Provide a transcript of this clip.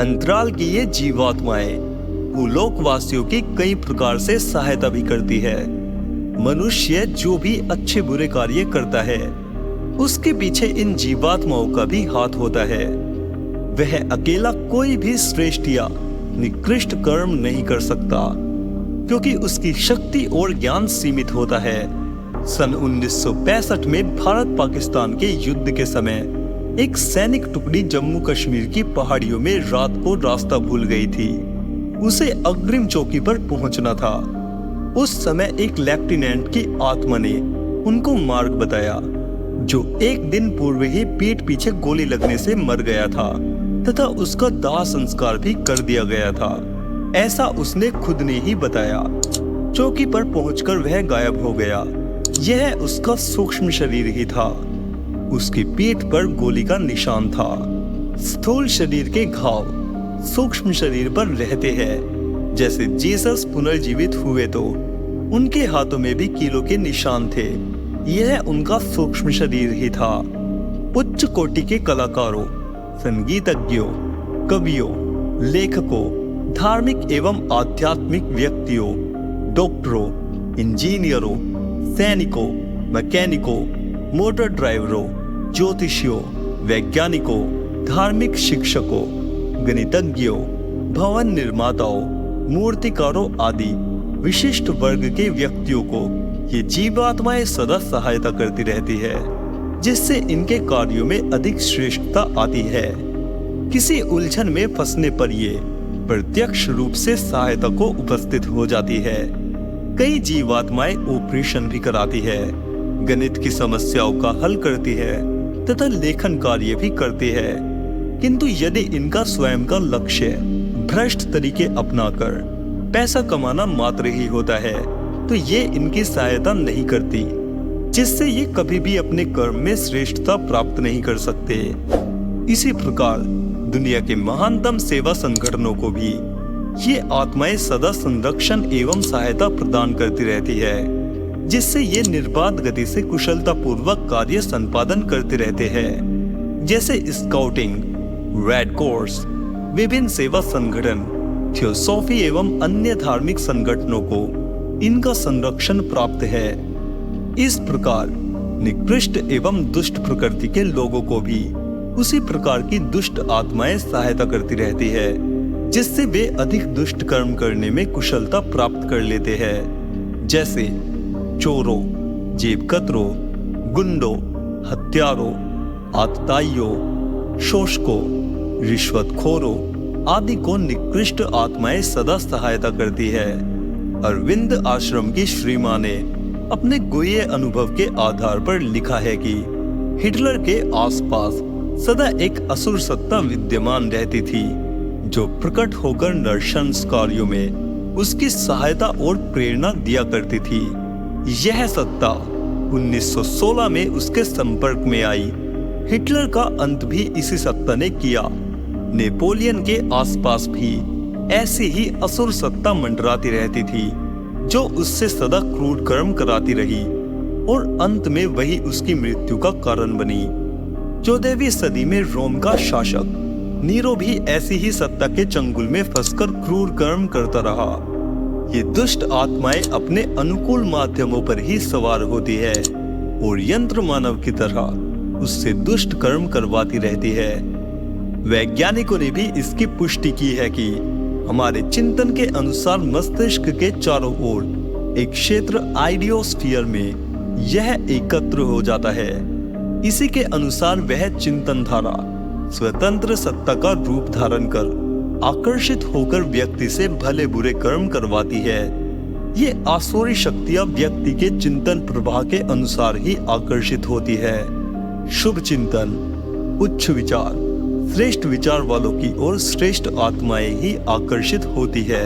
अंतराल की ये जीवात्माएं भूलोक वासियों की कई प्रकार से सहायता भी करती है। मनुष्य जो भी अच्छे बुरे कार्य करता है उसके पीछे इन जीवात्माओं का भी हाथ होता है। वह अकेला कोई भी श्रेष्ठ या निकृष्ट कर्म नहीं कर सकता, क्योंकि उसकी शक्ति और ज्ञान सीमित होता है। सन 1965 में भारत पाकिस्तान के युद्ध के समय एक सैनिक टुकड़ी जम्मू कश्मीर की पहाड़ियों में रात को रास्ता भूल गई थी। उसे अग्रिम चौकी पर पहुंचना था। उस समय एक लेफ्टिनेंट की आत्मा ने उनको मार्ग बताया, जो एक दिन पूर्व ही पीठ पीछे गोली लगने से मर गया था तथा उसका दाह संस्कार भी कर दिया गया था। ऐसा उसने खुद ने ही बताया। चौकी पर पहुंचकर वह गायब हो गया। यह उसका सूक्ष्म शरीर ही था। उसकी पीठ पर गोली का निशान था। स्थूल शरीर के घाव सूक्ष्म शरीर पर रहते हैं। जैसे जीसस पुनर्जीवित हुए तो उनके हाथों में भी कीलों के निशान थे। यह उनका सूक्ष्म शरीर ही था। उच्च कोटि के कलाकारों, संगीतज्ञों, कवियों, लेखकों, धार्मिक एवं आध्यात्मिक व्यक्तियों, डॉक्टरों, इंजीनियरों, सैनिकों, मैकेनिकों, मोटर ड्राइवरों, ज्योतिषियों, वैज्ञानिकों, धार्मिक शिक्षकों, गणितज्ञों, भवन निर्माताओं, मूर्तिकारों आदि विशिष्ट वर्ग के व्यक्तियों को ये जीवात्माएं सदा सहायता करती रहती है, जिससे इनके कार्यों में अधिक श्रेष्ठता आती है। किसी उलझन में फंसने पर ये प्रत्यक्ष रूप से सहायता को उपस्थित हो जाती है। कई जीवात्माएं ऑपरेशन भी कराती है, गणित की समस्याओं का हल करती है तथा लेखन कार्य भी करती है। किंतु यदि इनका स्वयं का लक्ष्य भ्रष्ट तरीके अपनाकर पैसा कमाना मात्र ही होता है तो ये इनकी सहायता नहीं करती, जिससे ये कभी भी अपने कर्म में श्रेष्ठता प्राप्त नहीं कर सकते। इसी प्रकार दुनिया के महानतम सेवा संगठनों को भी ये आत्माएं सदा संरक्षण एवं सहायता प्रदान करती रहती है, जिससे ये निर्बाध गति से कुशलता पूर्वक कार्य संपादन करते रहते हैं। जैसे स्काउटिंग, रेड क्रॉस, विभिन्न सेवा संगठन, थियोसॉफी एवं अन्य धार्मिक संगठनों को इनका संरक्षण प्राप्त है। इस प्रकार निकृष्ट एवं दुष्ट प्रकृति के लोगों को भी उसी प्रकार की दुष्ट आत्माएं सहायता करती रहती है, जिससे वे अधिक दुष्ट कर्म करने में कुशलता प्राप्त कर लेते हैं। जैसे चोरों, जेब कतरों, गुंडों, हत्यारों, आतताइयों, शोषकों, रिश्वतखोरों आदि को निकृष्ट आत्माएं सदा सहायता करती है। अरविंद आश्रम की श्री मां ने अपने गुह्य अनुभव के आधार पर लिखा है कि हिटलर के आसपास सदा एक असुर सत्ता विद्यमान रहती थी, जो प्रकट होकर नरशंस कार्यों में उसकी सहायता और प्रेरणा दिया करती थी। यह सत्ता 1916 में उसके संपर्क में आई। हिटलर का अंत भी इसी सत्ता ने किया। नेपोलियन के आसपास भी ऐसी ही असुर सत्ता मंडराती रहती थी, जो उससे सदा क्रूर कर्म कराती रही और अंत में वही उसकी मृत्यु का कारण बनी। 14वीं सदी में रोम का शासक नीरो भी ऐसी ही सत्ता के चंगुल में फंसकर क्रूर कर्म करता रहा। ये दुष्ट आत्माएं अपने अनुकूल माध्यमों पर ही सवार होती है और यंत्र मानव की तरह उससे दुष्ट कर्म करवाती रहती है। वैज्ञानिकों ने भी इसकी पुष्टि की है कि हमारे चिंतन के अनुसार मस्तिष्क के चारों ओर एक क्षेत्र आइडियोस्फीयर में यह एकत्र हो जाता है। इसी के अनुसार वह चिंतन धारा स्वतंत्र सत्ता का रूप धारण कर आकर्षित होकर व्यक्ति से भले बुरे कर्म करवाती है। ये आसुरी शक्तियां व्यक्ति के चिंतन प्रवाह के अनुसार ही आकर्षित होती है। शुभ चिंतन, उच्च विचार, श्रेष्ठ विचार वालों की ओर श्रेष्ठ आत्माएं ही आकर्षित होती है।